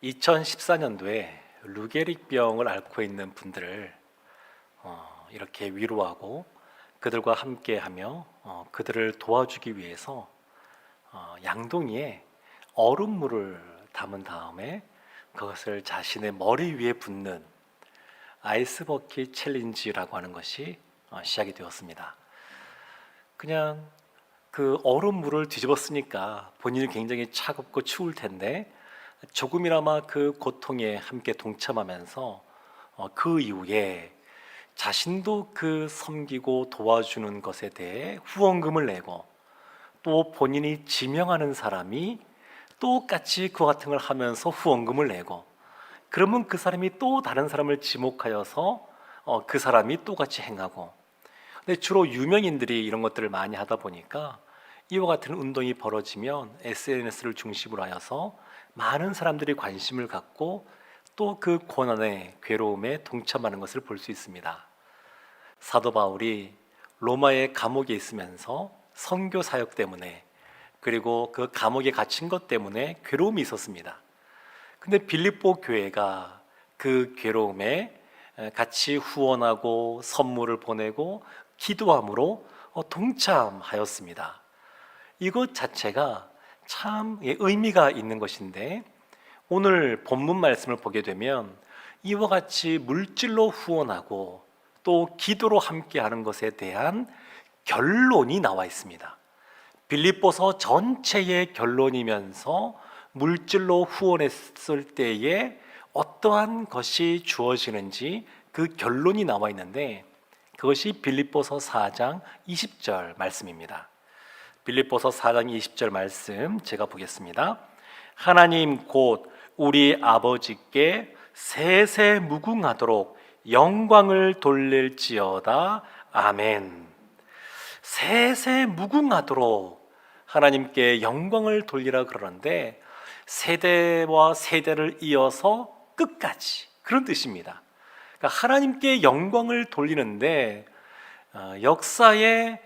2014년도에 루게릭병을 앓고 있는 분들을 이렇게 위로하고 그들과 함께하며 그들을 도와주기 위해서 양동이에 얼음물을 담은 다음에 그것을 자신의 머리 위에 붓는 아이스 버킷 챌린지라고 하는 것이 시작이 되었습니다. 그냥 그 얼음물을 뒤집었으니까 본인이 굉장히 차갑고 추울 텐데 조금이나마 그 고통에 함께 동참하면서 그 이후에 자신도 그 섬기고 도와주는 것에 대해 후원금을 내고 또 본인이 지명하는 사람이 똑같이 그와 같은 걸 하면서 후원금을 내고 그러면 그 사람이 또 다른 사람을 지목하여서 그 사람이 똑같이 행하고 근데 주로 유명인들이 이런 것들을 많이 하다 보니까 이와 같은 운동이 벌어지면 SNS를 중심으로 하여서 많은 사람들이 관심을 갖고 또 그 고난의 괴로움에 동참하는 것을 볼 수 있습니다. 사도 바울이 로마의 감옥에 있으면서 선교 사역 때문에 그리고 그 감옥에 갇힌 것 때문에 괴로움이 있었습니다. 근데 빌립보 교회가 그 괴로움에 같이 후원하고 선물을 보내고 기도함으로 동참하였습니다. 이것 자체가 참 의미가 있는 것인데 오늘 본문 말씀을 보게 되면 이와 같이 물질로 후원하고 또 기도로 함께하는 것에 대한 결론이 나와 있습니다. 빌립보서 전체의 결론이면서 물질로 후원했을 때에 어떠한 것이 주어지는지 그 결론이 나와 있는데 그것이 빌립보서 4장 20절 말씀입니다. 빌립보서 4장 20절 말씀 제가 보겠습니다. 하나님 곧 우리 아버지께 세세무궁하도록 영광을 돌릴지어다. 아멘. 세세무궁하도록 하나님께 영광을 돌리라 그러는데 세대와 세대를 이어서 끝까지 그런 뜻입니다. 그러니까 하나님께 영광을 돌리는데 역사의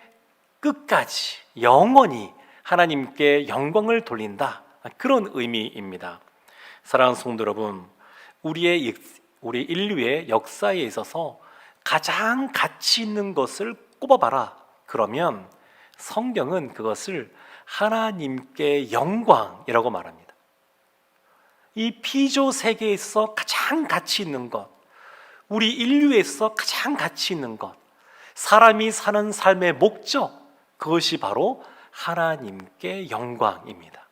끝까지 영원히 하나님께 영광을 돌린다 그런 의미입니다. 사랑하는 성도 여러분, 우리 인류의 역사에 있어서 가장 가치 있는 것을 꼽아봐라 그러면 성경은 그것을 하나님께 영광이라고 말합니다. 이 피조 세계에서 가장 가치 있는 것, 우리 인류에서 가장 가치 있는 것, 사람이 사는 삶의 목적, 그것이 바로 하나님께 영광입니다.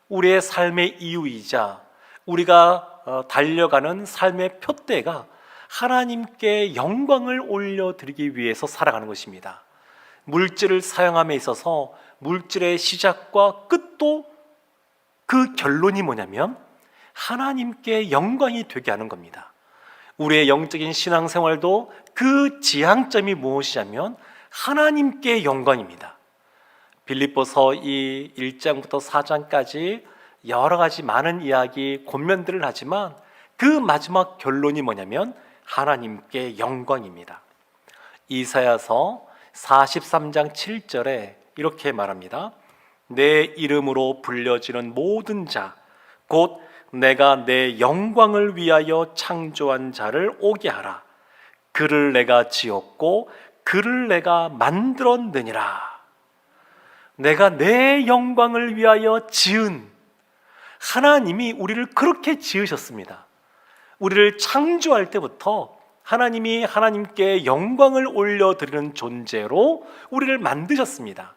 우리의 삶의 이유이자 우리가 달려가는 삶의 표대가 하나님께 영광을 올려드리기 위해서 살아가는 것입니다. 물질을 사용함에 있어서 물질의 시작과 끝도 그 결론이 뭐냐면 하나님께 영광이 되게 하는 겁니다. 우리의 영적인 신앙생활도 그 지향점이 무엇이냐면 하나님께 영광입니다. 빌립보서 이 1장부터 4장까지 여러 가지 많은 이야기, 권면들을 하지만 그 마지막 결론이 뭐냐면 하나님께 영광입니다. 이사야서 43장 7절에 이렇게 말합니다. 내 이름으로 불려지는 모든 자, 곧 내가 내 영광을 위하여 창조한 자를 오게 하라. 그를 내가 지었고 그를 내가 만들었느니라. 내가 내 영광을 위하여 지은 하나님이 우리를 그렇게 지으셨습니다. 우리를 창조할 때부터 하나님이 하나님께 영광을 올려드리는 존재로 우리를 만드셨습니다.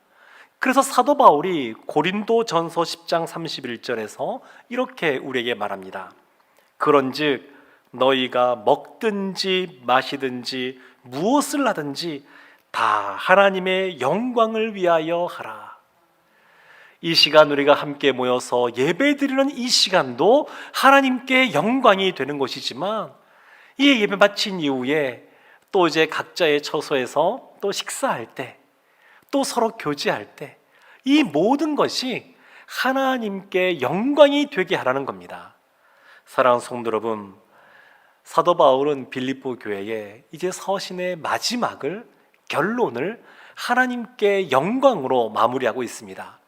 그래서 사도 바울이 고린도전서 10장 31절에서 이렇게 우리에게 말합니다. 그런즉 너희가 먹든지 마시든지 무엇을 하든지 다 하나님의 영광을 위하여 하라. 이 시간 우리가 함께 모여서 예배드리는 이 시간도 하나님께 영광이 되는 것이지만 이 예배 마친 이후에 또 이제 각자의 처소에서 또 식사할 때 또 서로 교제할 때 이 모든 것이 하나님께 영광이 되게 하라는 겁니다. 사랑하는 성도 여러분, 사도 바울은 빌립보 교회에 이제 서신의 마지막을 결론을 하나님께 영광으로 마무리하고 있습니다.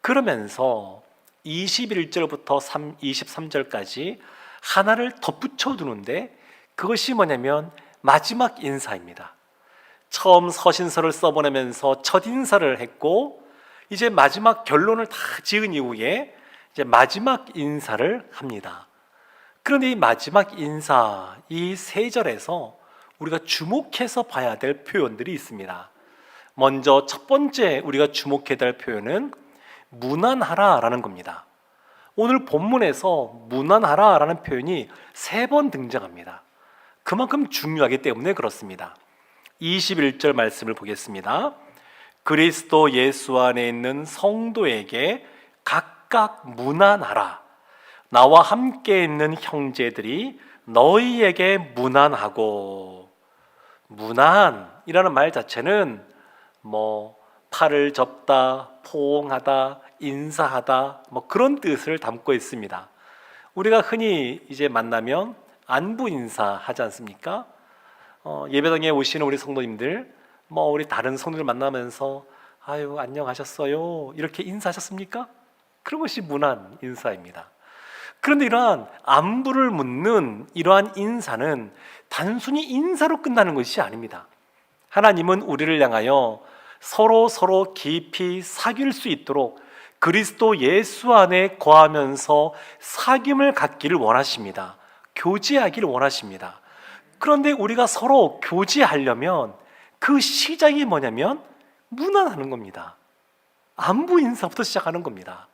그러면서 21절부터 23절까지 하나를 덧붙여 두는데 그것이 뭐냐면 마지막 인사입니다. 처음 서신서를 써보내면서 첫 인사를 했고 이제 마지막 결론을 다 지은 이후에 이제 마지막 인사를 합니다. 그런데 이 마지막 인사, 이 세 절에서 우리가 주목해서 봐야 될 표현들이 있습니다. 먼저 첫 번째 우리가 주목해야 될 표현은 무난하라라는 겁니다. 오늘 본문에서 무난하라라는 표현이 3번 등장합니다. 그만큼 중요하기 때문에 그렇습니다. 21절 말씀을 보겠습니다. 그리스도 예수 안에 있는 성도에게 각각 무난하라. 나와 함께 있는 형제들이 너희에게 무난하고, 무난이라는 말 자체는 팔을 접다, 포옹하다, 인사하다 그런 뜻을 담고 있습니다. 우리가 흔히 이제 만나면 안부 인사하지 않습니까? 예배당에 오시는 우리 성도님들, 우리 다른 성도들 만나면서 아유 안녕하셨어요 이렇게 인사하셨습니까? 그런 것이 무난 인사입니다. 그런데 이러한 안부를 묻는 이러한 인사는 단순히 인사로 끝나는 것이 아닙니다. 하나님은 우리를 향하여 서로 깊이 사귈 수 있도록 그리스도 예수 안에 거하면서 사귐을 갖기를 원하십니다. 교제하기를 원하십니다. 그런데 우리가 서로 교제하려면 그 시작이 뭐냐면 무난하는 겁니다. 안부 인사부터 시작하는 겁니다.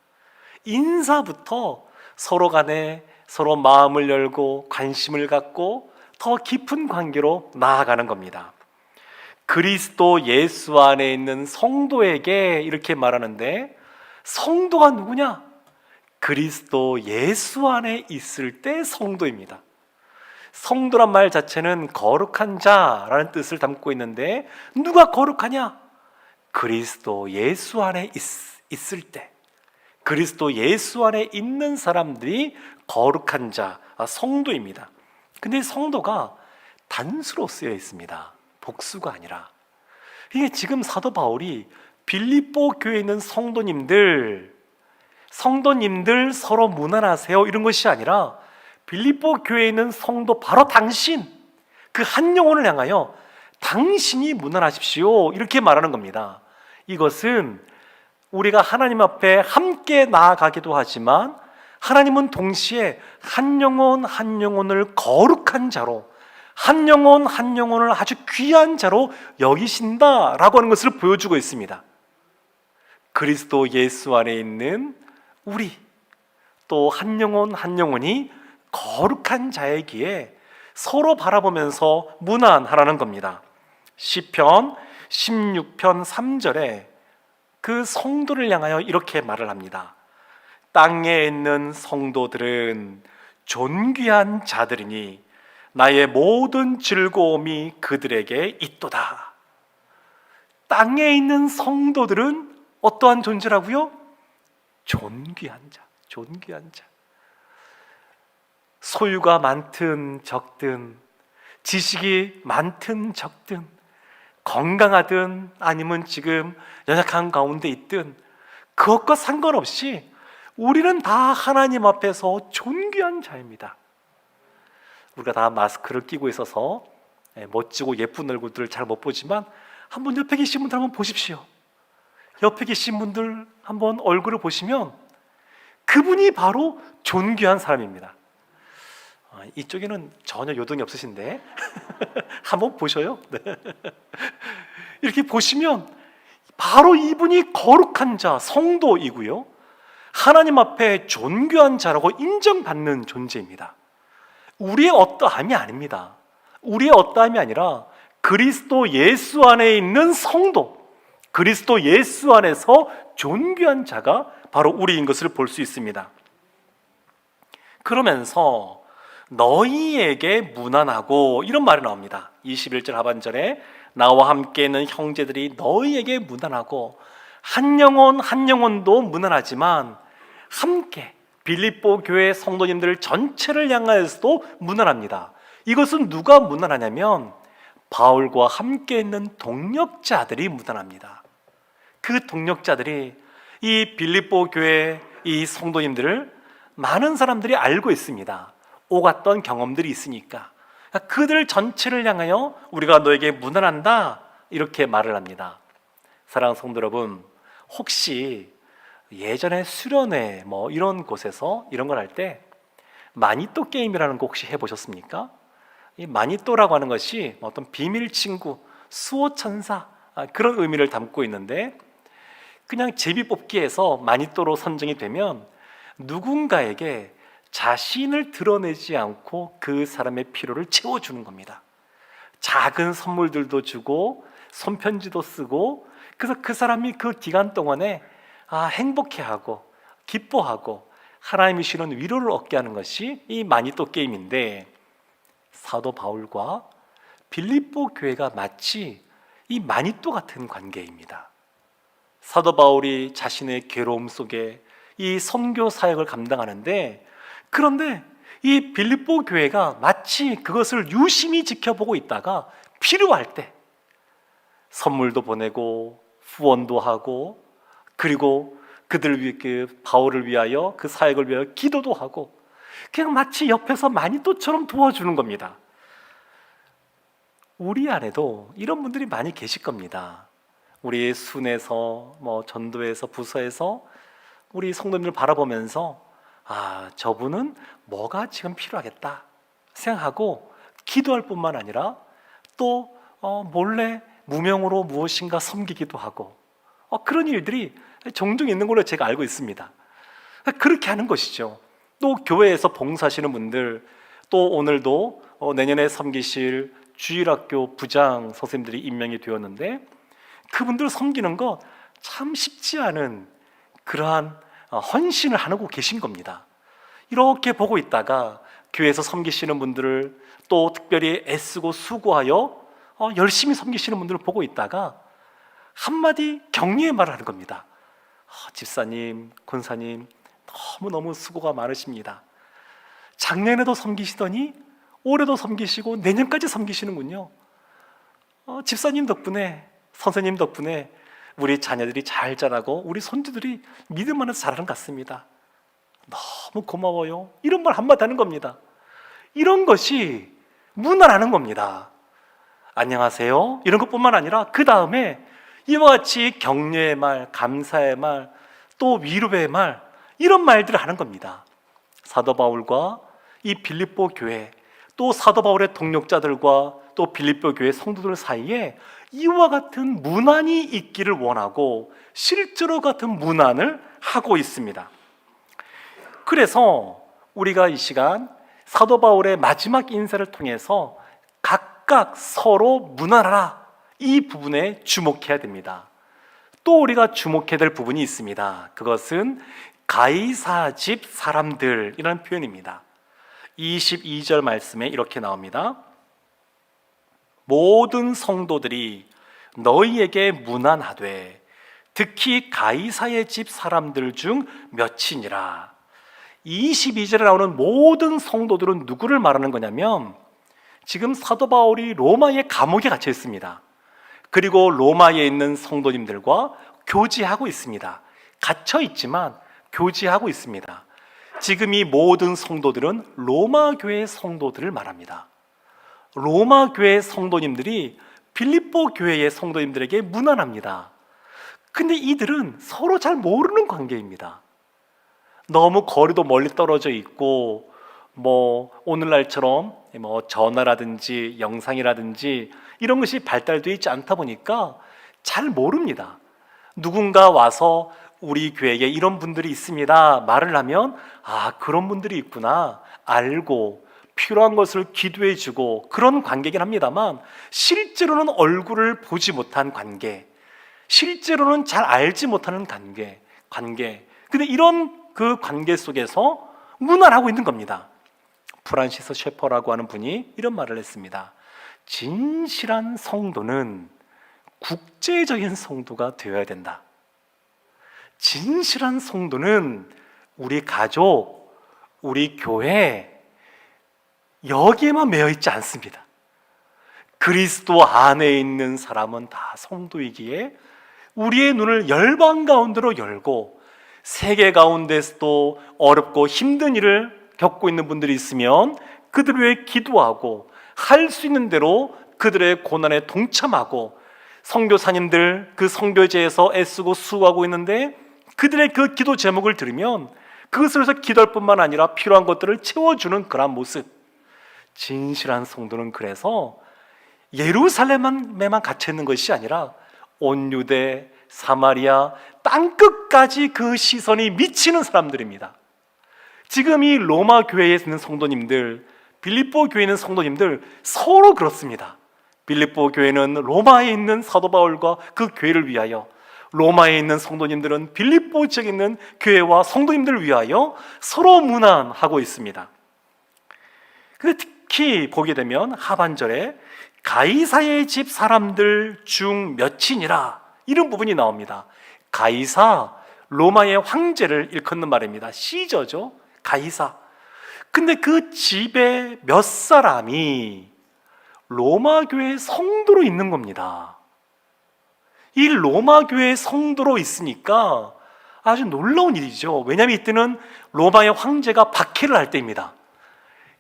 인사부터 서로 간에 서로 마음을 열고 관심을 갖고 더 깊은 관계로 나아가는 겁니다. 그리스도 예수 안에 있는 성도에게 이렇게 말하는데, 성도가 누구냐? 그리스도 예수 안에 있을 때 성도입니다. 성도란 말 자체는 거룩한 자라는 뜻을 담고 있는데 누가 거룩하냐? 그리스도 예수 안에 있을 때, 그리스도 예수 안에 있는 사람들이 거룩한 자, 성도입니다. 근데 성도가 단수로 쓰여 있습니다. 복수가 아니라. 이게 지금 사도 바울이 빌립보 교회에 있는 성도님들 서로 무난하세요 이런 것이 아니라 빌립보 교회에 있는 성도 바로 당신, 그 한 영혼을 향하여 당신이 무난하십시오 이렇게 말하는 겁니다. 이것은 우리가 하나님 앞에 함께 나아가기도 하지만 하나님은 동시에 한 영혼 한 영혼을 거룩한 자로, 한 영혼 한 영혼을 아주 귀한 자로 여기신다라고 하는 것을 보여주고 있습니다. 그리스도 예수 안에 있는 우리, 또 한 영혼 한 영혼이 거룩한 자이기에 서로 바라보면서 무난하라는 겁니다. 시편 16편 3절에 그 성도를 향하여 이렇게 말을 합니다. 땅에 있는 성도들은 존귀한 자들이니 나의 모든 즐거움이 그들에게 있도다. 땅에 있는 성도들은 어떠한 존재라고요? 존귀한 자, 존귀한 자. 소유가 많든 적든, 지식이 많든 적든, 건강하든 아니면 지금 연약한 가운데 있든 그것과 상관없이 우리는 다 하나님 앞에서 존귀한 자입니다. 우리가 다 마스크를 끼고 있어서 멋지고 예쁜 얼굴들을 잘 못 보지만 한번 옆에 계신 분들 한번 보십시오. 옆에 계신 분들 한번 얼굴을 보시면 그분이 바로 존귀한 사람입니다. 이쪽에는 전혀 요동이 없으신데 한번 보셔요. 네. 이렇게 보시면 바로 이분이 거룩한 자, 성도이고요, 하나님 앞에 존귀한 자라고 인정받는 존재입니다. 우리의 어떠함이 아닙니다. 우리의 어떠함이 아니라 그리스도 예수 안에 있는 성도, 그리스도 예수 안에서 존귀한 자가 바로 우리인 것을 볼 수 있습니다. 그러면서 너희에게 무난하고 이런 말이 나옵니다. 21절 하반절에 나와 함께 있는 형제들이 너희에게 무난하고, 한 영혼 한 영혼도 무난하지만 함께 빌립보 교회 성도님들 전체를 향하여서도 무난합니다. 이것은 누가 무난하냐면 바울과 함께 있는 동역자들이 무난합니다. 그 동역자들이 이 빌립보 교회 이 성도님들을 많은 사람들이 알고 있습니다. 오갔던 경험들이 있으니까. 그들 전체를 향하여 우리가 너에게 문안한다 이렇게 말을 합니다. 사랑하는 성도 여러분, 혹시 예전에 수련회 이런 곳에서 이런 걸 할 때 마니또 게임이라는 거 혹시 해보셨습니까? 이 마니또라고 하는 것이 어떤 비밀 친구, 수호천사 그런 의미를 담고 있는데, 그냥 제비뽑기에서 마니또로 선정이 되면 누군가에게 자신을 드러내지 않고 그 사람의 필요를 채워주는 겁니다. 작은 선물들도 주고 손편지도 쓰고, 그래서 그 사람이 그 기간 동안에 행복해하고 기뻐하고 하나님이 주시는 위로를 얻게 하는 것이 이 마니또 게임인데, 사도 바울과 빌립보 교회가 마치 이 마니또 같은 관계입니다. 사도 바울이 자신의 괴로움 속에 이 선교 사역을 감당하는데, 그런데 이 빌립보 교회가 마치 그것을 유심히 지켜보고 있다가 필요할 때 선물도 보내고 후원도 하고, 그리고 그들을 위해 바울을 위하여 그 사역을 위하여 기도도 하고, 그냥 마치 옆에서 마니또처럼 도와주는 겁니다. 우리 안에도 이런 분들이 많이 계실 겁니다. 우리 순에서 전도에서 부서에서 우리 성도님들 바라보면서 저분은 뭐가 지금 필요하겠다 생각하고 기도할 뿐만 아니라 또 몰래 무명으로 무엇인가 섬기기도 하고, 그런 일들이 종종 있는 걸로 제가 알고 있습니다. 그렇게 하는 것이죠. 또 교회에서 봉사하시는 분들, 또 오늘도 내년에 섬기실 주일학교 부장 선생님들이 임명이 되었는데, 그분들 섬기는 거 참 쉽지 않은 그러한 헌신을 하고 계신 겁니다. 이렇게 보고 있다가 교회에서 섬기시는 분들을, 또 특별히 애쓰고 수고하여 열심히 섬기시는 분들을 보고 있다가 한마디 격려의 말을 하는 겁니다. 집사님, 권사님 너무너무 수고가 많으십니다. 작년에도 섬기시더니 올해도 섬기시고 내년까지 섬기시는군요. 집사님 덕분에, 선생님 덕분에 우리 자녀들이 잘 자라고 우리 손주들이 믿음 안에서 자라는 것 같습니다. 너무 고마워요. 이런 말 한마디 하는 겁니다. 이런 것이 문안하는 겁니다. 안녕하세요 이런 것뿐만 아니라 그 다음에 이와 같이 격려의 말, 감사의 말, 또 위로의 말, 이런 말들을 하는 겁니다. 사도 바울과 이 빌립보 교회, 또 사도 바울의 동역자들과 또 빌립보 교회 성도들 사이에 이와 같은 문안이 있기를 원하고 실제로 같은 문안을 하고 있습니다. 그래서 우리가 이 시간 사도 바울의 마지막 인사를 통해서 각각 서로 문안하라, 이 부분에 주목해야 됩니다. 또 우리가 주목해야 될 부분이 있습니다. 그것은 가이사 집 사람들이라는 표현입니다. 22절 말씀에 이렇게 나옵니다. 모든 성도들이 너희에게 문안하되 특히 가이사의 집 사람들 중 몇이니라. 22절에 나오는 모든 성도들은 누구를 말하는 거냐면, 지금 사도 바울이 로마의 감옥에 갇혀 있습니다. 그리고 로마에 있는 성도님들과 교제하고 있습니다. 갇혀 있지만 교제하고 있습니다. 지금 이 모든 성도들은 로마 교회 성도들을 말합니다. 로마 교회 성도님들이 빌립보 교회의 성도님들에게 문안합니다. 근데 이들은 서로 잘 모르는 관계입니다. 너무 거리도 멀리 떨어져 있고, 오늘날처럼 전화라든지 영상이라든지 이런 것이 발달되어 있지 않다 보니까 잘 모릅니다. 누군가 와서 우리 교회에 이런 분들이 있습니다 말을 하면, 그런 분들이 있구나 알고 필요한 것을 기도해 주고 그런 관계긴 합니다만, 실제로는 얼굴을 보지 못한 관계, 실제로는 잘 알지 못하는 관계. 근데 이런 그 관계 속에서 문안하고 있는 겁니다. 프란시스 셰퍼라고 하는 분이 이런 말을 했습니다. 진실한 성도는 국제적인 성도가 되어야 된다. 진실한 성도는 우리 가족, 우리 교회 여기에만 매여 있지 않습니다. 그리스도 안에 있는 사람은 다 성도이기에 우리의 눈을 열방 가운데로 열고 세계 가운데서도 어렵고 힘든 일을 겪고 있는 분들이 있으면 그들을 위해 기도하고 할 수 있는 대로 그들의 고난에 동참하고, 선교사님들 그 선교제에서 애쓰고 수고하고 있는데 그들의 그 기도 제목을 들으면 그것을 위해서 기도할 뿐만 아니라 필요한 것들을 채워주는 그런 모습. 진실한 성도는 그래서 예루살렘에만 갇혀 있는 것이 아니라 온 유대, 사마리아, 땅끝까지 그 시선이 미치는 사람들입니다. 지금 이 로마 교회에 있는 성도님들, 빌립보 교회에 있는 성도님들 서로 그렇습니다. 빌립보 교회는 로마에 있는 사도 바울과 그 교회를 위하여, 로마에 있는 성도님들은 빌립보 지역에 있는 교회와 성도님들을 위하여 서로 문안하고 있습니다. 근데 특히 보게 되면 하반절에 가이사의 집 사람들 중 몇이니라, 이런 부분이 나옵니다. 가이사, 로마의 황제를 일컫는 말입니다. 시저죠, 가이사. 근데 그 집에 몇 사람이 로마 교회 성도로 있는 겁니다. 이 로마 교회 성도로 있으니까 아주 놀라운 일이죠. 왜냐하면 이때는 로마의 황제가 박해를 할 때입니다.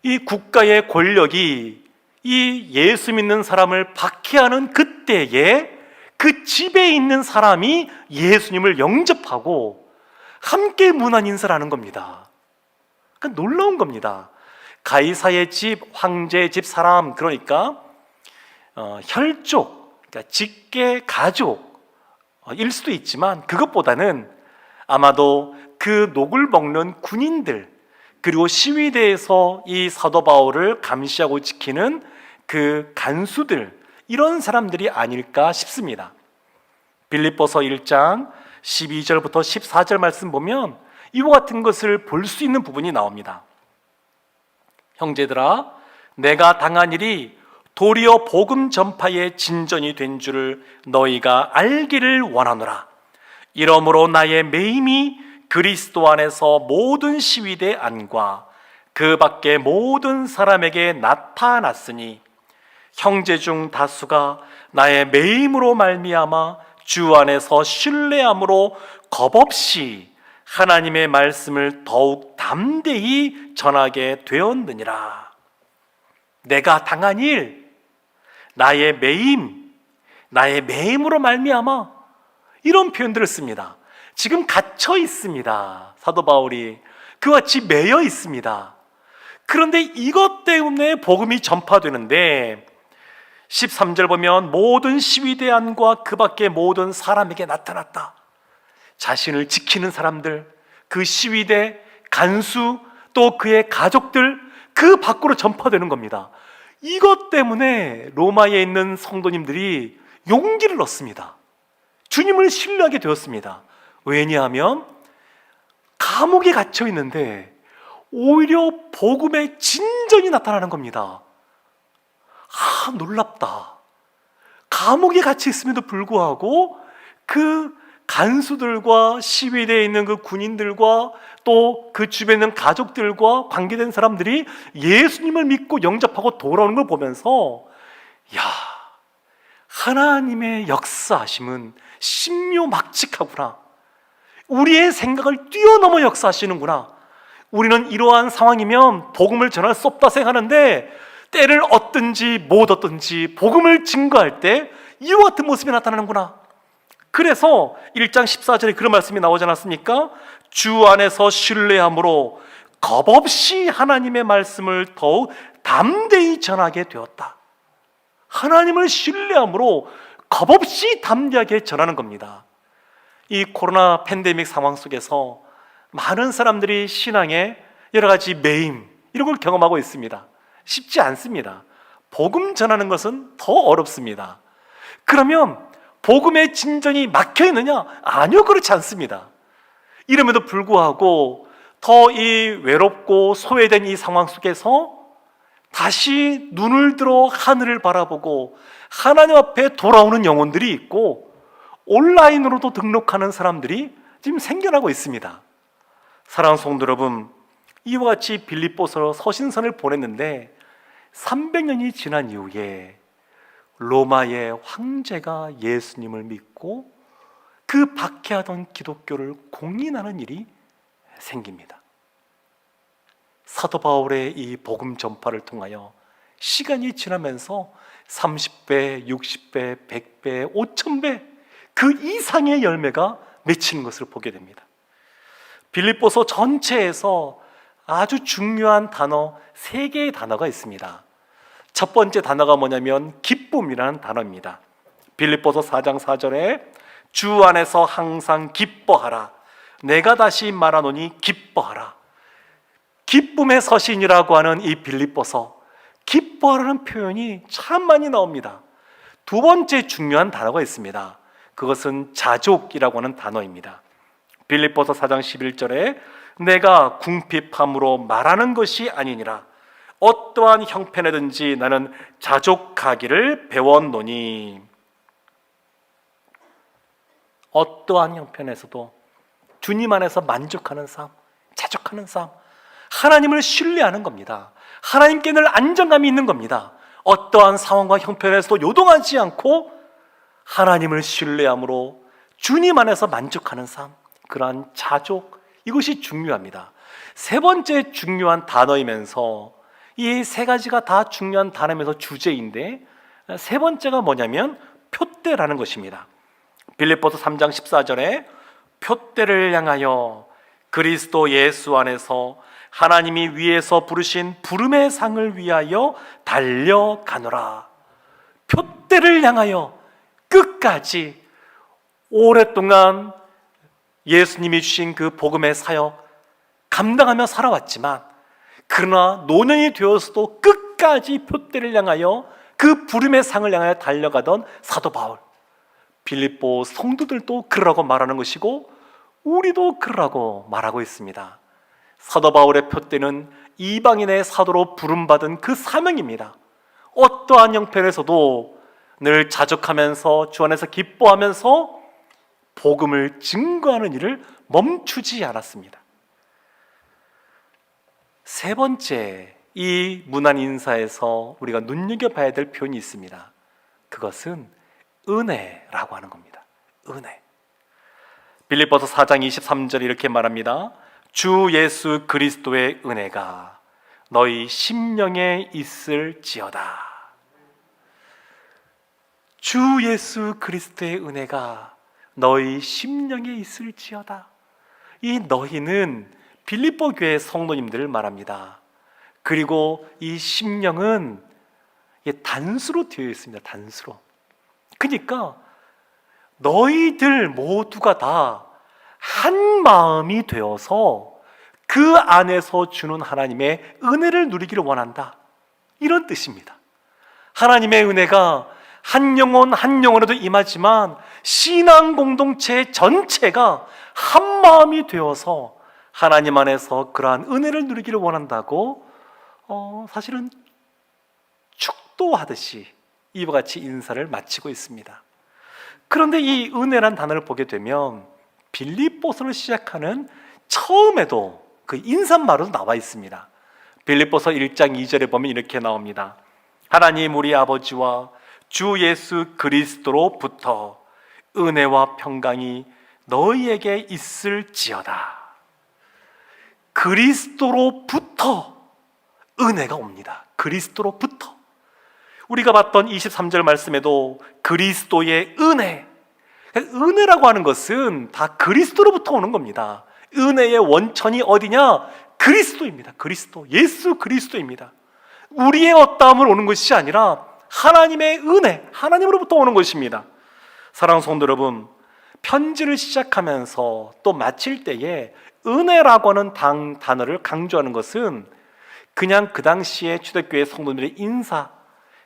이 국가의 권력이 이 예수 믿는 사람을 박해하는 그때에 그 집에 있는 사람이 예수님을 영접하고 함께 문안 인사를 하는 겁니다. 그러니까 놀라운 겁니다. 가이사의 집, 황제의 집 사람, 그러니까 혈족, 그러니까 직계 가족일 수도 있지만 그것보다는 아마도 그 녹을 먹는 군인들, 그리고 시위대에서 이 사도 바울을 감시하고 지키는 그 간수들, 이런 사람들이 아닐까 싶습니다. 빌립보서 1장 12절부터 14절 말씀 보면 이와 같은 것을 볼 수 있는 부분이 나옵니다. 형제들아, 내가 당한 일이 도리어 복음 전파의 진전이 된 줄을 너희가 알기를 원하노라. 이러므로 나의 매임이 그리스도 안에서 모든 시위대 안과 그 밖에 모든 사람에게 나타났으니 형제 중 다수가 나의 매임으로 말미암아 주 안에서 신뢰함으로 겁없이 하나님의 말씀을 더욱 담대히 전하게 되었느니라. 내가 당한 일, 나의 매임으로 말미암아, 이런 표현들을 씁니다. 지금 갇혀 있습니다. 사도 바울이 그와 같이 매여 있습니다. 그런데 이것 때문에 복음이 전파되는데 13절 보면 모든 시위대 안과 그 밖에 모든 사람에게 나타났다. 자신을 지키는 사람들, 그 시위대, 간수, 또 그의 가족들, 그 밖으로 전파되는 겁니다. 이것 때문에 로마에 있는 성도님들이 용기를 얻습니다. 주님을 신뢰하게 되었습니다. 왜냐하면 감옥에 갇혀 있는데 오히려 복음의 진전이 나타나는 겁니다. 놀랍다. 감옥에 갇혀 있음에도 불구하고 그 간수들과 시위대에 있는 그 군인들과 또 그 주변에 있는 가족들과 관계된 사람들이 예수님을 믿고 영접하고 돌아오는 걸 보면서, 야, 하나님의 역사하심은 신묘막측하구나. 우리의 생각을 뛰어넘어 역사하시는구나. 우리는 이러한 상황이면 복음을 전할 수 없다 생각하는데 때를 얻든지 못 얻든지 복음을 증거할 때 이와 같은 모습이 나타나는구나. 그래서 1장 14절에 그런 말씀이 나오지 않았습니까? 주 안에서 신뢰함으로 겁없이 하나님의 말씀을 더욱 담대히 전하게 되었다. 하나님을 신뢰함으로 겁없이 담대하게 전하는 겁니다. 이 코로나 팬데믹 상황 속에서 많은 사람들이 신앙에 여러 가지 매임, 이런 걸 경험하고 있습니다. 쉽지 않습니다. 복음 전하는 것은 더 어렵습니다. 그러면 복음의 진전이 막혀 있느냐? 아니요, 그렇지 않습니다. 이름에도 불구하고 더 이 외롭고 소외된 이 상황 속에서 다시 눈을 들어 하늘을 바라보고 하나님 앞에 돌아오는 영혼들이 있고 온라인으로도 등록하는 사람들이 지금 생겨나고 있습니다. 사랑하는 성도 여러분, 이와 같이 빌립보서 서신선을 보냈는데 300년이 지난 이후에 로마의 황제가 예수님을 믿고 그 박해하던 기독교를 공인하는 일이 생깁니다. 사도 바울의 이 복음 전파를 통하여 시간이 지나면서 30배, 60배, 100배, 5000배 그 이상의 열매가 맺히는 것을 보게 됩니다. 빌립보서 전체에서 아주 중요한 단어 3개의 단어가 있습니다. 첫 번째 단어가 뭐냐면 기쁨이라는 단어입니다. 빌립보서 4장 4절에 주 안에서 항상 기뻐하라. 내가 다시 말하노니 기뻐하라. 기쁨의 서신이라고 하는 이 빌립보서, 기뻐하라는 표현이 참 많이 나옵니다. 두 번째 중요한 단어가 있습니다. 그것은 자족이라고 하는 단어입니다. 빌립보서 4장 11절에 내가 궁핍함으로 말하는 것이 아니니라. 어떠한 형편에든지 나는 자족하기를 배웠노니. 어떠한 형편에서도 주님 안에서 만족하는 삶, 자족하는 삶, 하나님을 신뢰하는 겁니다. 하나님께 늘 안정감이 있는 겁니다. 어떠한 상황과 형편에서도 요동하지 않고 하나님을 신뢰함으로 주님 안에서 만족하는 삶, 그러한 자족, 이것이 중요합니다. 세 번째 중요한 단어이면서 이 세 가지가 다 중요한 단어면서 주제인데, 세 번째가 뭐냐면 표대라는 것입니다. 빌립보서 3장 14절에 표대를 향하여 그리스도 예수 안에서 하나님이 위에서 부르신 부름의 상을 위하여 달려가노라. 표대를 향하여 끝까지 오랫동안 예수님이 주신 그 복음의 사역 감당하며 살아왔지만, 그러나 노년이 되어서도 끝까지 표대를 향하여 그 부름의 상을 향하여 달려가던 사도 바울, 빌립보 성도들도 그러라고 말하는 것이고 우리도 그러라고 말하고 있습니다. 사도 바울의 표대는 이방인의 사도로 부름받은 그 사명입니다. 어떠한 형편에서도 늘 자족하면서 주 안에서 기뻐하면서 복음을 증거하는 일을 멈추지 않았습니다. 세 번째, 이 문안 인사에서 우리가 눈여겨봐야 될 표현이 있습니다. 그것은 은혜라고 하는 겁니다. 은혜. 빌립보서 4장 23절에 이렇게 말합니다. 주 예수 그리스도의 은혜가 너희 심령에 있을지어다. 주 예수 그리스도의 은혜가 너희 심령에 있을지어다. 이 너희는 빌립보 교회 성도님들을 말합니다. 그리고 이 심령은 단수로 되어 있습니다. 단수로. 그러니까 너희들 모두가 다 한 마음이 되어서 그 안에서 주는 하나님의 은혜를 누리기를 원한다, 이런 뜻입니다. 하나님의 은혜가 한 영혼 한 영혼에도 임하지만 신앙 공동체 전체가 한 마음이 되어서 하나님 안에서 그러한 은혜를 누리기를 원한다고 사실은 축도하듯이 이와 같이 인사를 마치고 있습니다. 그런데 이 은혜란 단어를 보게 되면 빌립보서를 시작하는 처음에도 그 인사말로 나와 있습니다. 빌립보서 1장 2절에 보면 이렇게 나옵니다. 하나님 우리 아버지와 주 예수 그리스도로부터 은혜와 평강이 너희에게 있을지어다. 그리스도로부터 은혜가 옵니다. 그리스도로부터. 우리가 봤던 23절 말씀에도 그리스도의 은혜, 은혜라고 하는 것은 다 그리스도로부터 오는 겁니다. 은혜의 원천이 어디냐? 그리스도입니다. 그리스도, 예수 그리스도입니다. 우리의 어떠함을 오는 것이 아니라 하나님의 은혜, 하나님으로부터 오는 것입니다. 사랑하는 성도 여러분, 편지를 시작하면서 또 마칠 때에 은혜라고 하는 단어를 강조하는 것은 그냥 그 당시에 초대교회 성도들의 인사,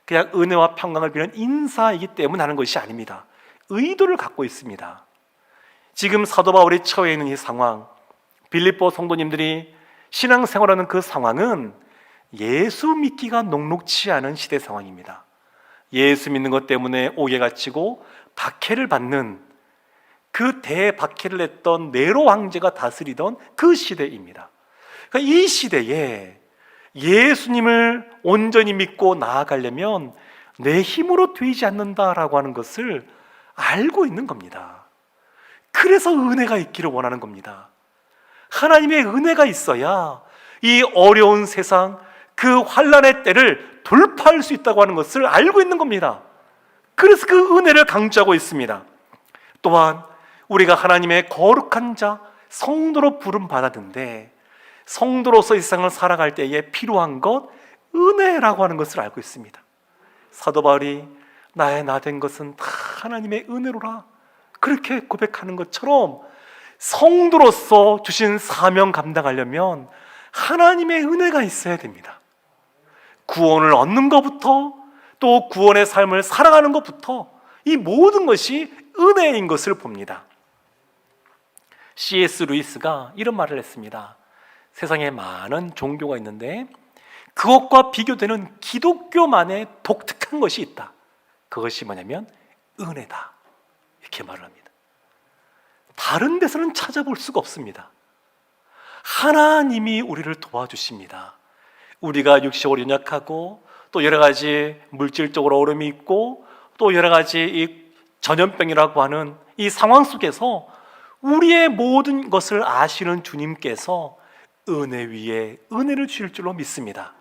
그냥 은혜와 평강을 비는 인사이기 때문에 하는 것이 아닙니다. 의도를 갖고 있습니다. 지금 사도 바울이 처해 있는 이 상황, 빌립보 성도님들이 신앙생활하는 그 상황은 예수 믿기가 녹록치 않은 시대 상황입니다. 예수 믿는 것 때문에 옥에 갇히고 박해를 받는 그 대박해를 했던 네로 황제가 다스리던 그 시대입니다. 그러니까 이 시대에 예수님을 온전히 믿고 나아가려면 내 힘으로 되지 않는다라고 하는 것을 알고 있는 겁니다. 그래서 은혜가 있기를 원하는 겁니다. 하나님의 은혜가 있어야 이 어려운 세상, 그 환난의 때를 돌파할 수 있다고 하는 것을 알고 있는 겁니다. 그래서 그 은혜를 강조하고 있습니다. 또한 우리가 하나님의 거룩한 자, 성도로 부름 받았는데 성도로서 이 세상을 살아갈 때에 필요한 것, 은혜라고 하는 것을 알고 있습니다. 사도 바울이 나의 나 된 것은 다 하나님의 은혜로라 그렇게 고백하는 것처럼 성도로서 주신 사명 감당하려면 하나님의 은혜가 있어야 됩니다. 구원을 얻는 것부터 또 구원의 삶을 살아가는 것부터 이 모든 것이 은혜인 것을 봅니다. C.S. 루이스가 이런 말을 했습니다. 세상에 많은 종교가 있는데 그것과 비교되는 기독교만의 독특한 것이 있다. 그것이 뭐냐면 은혜다. 이렇게 말을 합니다. 다른 데서는 찾아볼 수가 없습니다. 하나님이 우리를 도와주십니다. 우리가 육신적으로 연약하고 또 여러 가지 물질적으로 어려움이 있고 또 여러 가지 이 전염병이라고 하는 이 상황 속에서 우리의 모든 것을 아시는 주님께서 은혜 위에 은혜를 주실 줄로 믿습니다.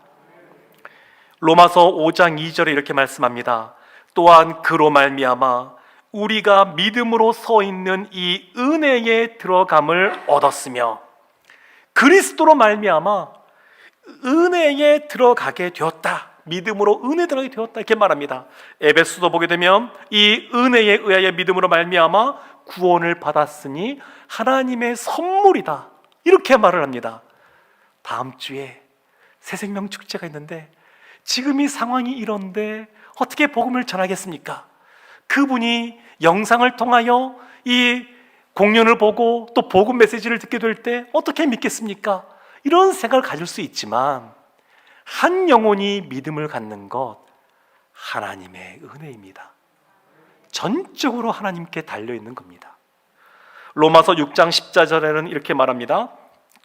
로마서 5장 2절에 이렇게 말씀합니다. 또한 그로 말미암아 우리가 믿음으로 서 있는 이 은혜에 들어감을 얻었으며 그리스도로 말미암아 은혜에 들어가게 되었다. 믿음으로 은혜에 들어가게 되었다 이렇게 말합니다. 에베소서 보게 되면 이 은혜에 의하여 믿음으로 말미암아 구원을 받았으니 하나님의 선물이다 이렇게 말을 합니다. 다음 주에 새생명 축제가 있는데 지금 이 상황이 이런데 어떻게 복음을 전하겠습니까? 그분이 영상을 통하여 이 공연을 보고 또 복음 메시지를 듣게 될 때 어떻게 믿겠습니까? 이런 생각을 가질 수 있지만 한 영혼이 믿음을 갖는 것 하나님의 은혜입니다. 전적으로 하나님께 달려있는 겁니다. 로마서 6장 14절에는 이렇게 말합니다.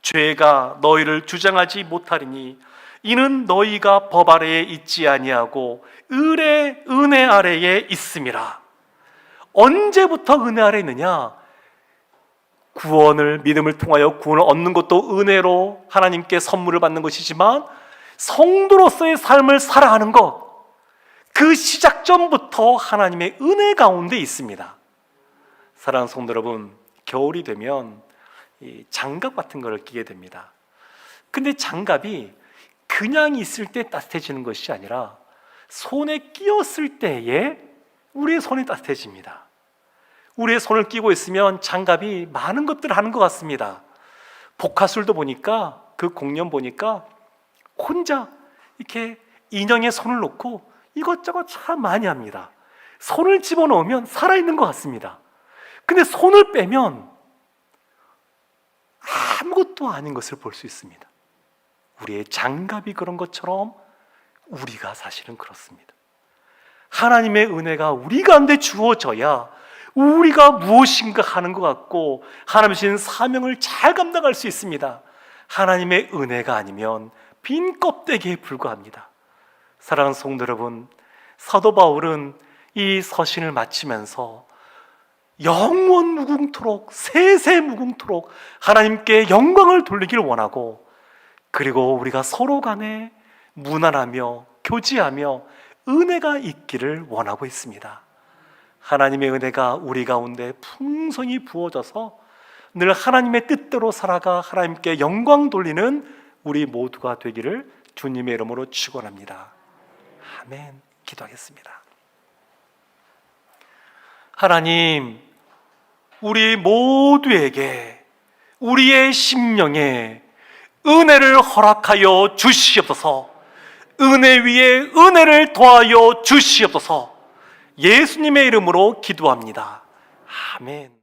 죄가 너희를 주장하지 못하리니 이는 너희가 법 아래에 있지 아니하고 을의 은혜 아래에 있음이라. 언제부터 은혜 아래에 있느냐? 구원을 믿음을 통하여 구원을 얻는 것도 은혜로 하나님께 선물을 받는 것이지만 성도로서의 삶을 살아가는 것, 그 시작점부터 하나님의 은혜 가운데 있습니다. 사랑하는 성도 여러분, 겨울이 되면 이 장갑 같은 걸 끼게 됩니다. 근데 장갑이 그냥 있을 때 따뜻해지는 것이 아니라 손에 끼었을 때에 우리의 손이 따뜻해집니다. 우리의 손을 끼고 있으면 장갑이 많은 것들을 하는 것 같습니다. 복화술도 보니까 그 공연 보니까 혼자 이렇게 인형에 손을 놓고 이것저것 참 많이 합니다. 손을 집어넣으면 살아있는 것 같습니다. 근데 손을 빼면 아무것도 아닌 것을 볼 수 있습니다. 우리의 장갑이 그런 것처럼 우리가 사실은 그렇습니다. 하나님의 은혜가 우리 가운데 주어져야 우리가 무엇인가 하는 것 같고 하나님 주신 사명을 잘 감당할 수 있습니다. 하나님의 은혜가 아니면 빈 껍데기에 불과합니다. 사랑하는 성도 여러분, 사도 바울은 이 서신을 마치면서 영원 무궁토록 세세 무궁토록 하나님께 영광을 돌리기를 원하고 그리고 우리가 서로 간에 무난하며 교제하며 은혜가 있기를 원하고 있습니다. 하나님의 은혜가 우리 가운데 풍성히 부어져서 늘 하나님의 뜻대로 살아가 하나님께 영광 돌리는 우리 모두가 되기를 주님의 이름으로 축원합니다. 아멘. 기도하겠습니다. 하나님, 우리 모두에게 우리의 심령에 은혜를 허락하여 주시옵소서. 은혜 위에 은혜를 더하여 주시옵소서. 예수님의 이름으로 기도합니다. 아멘.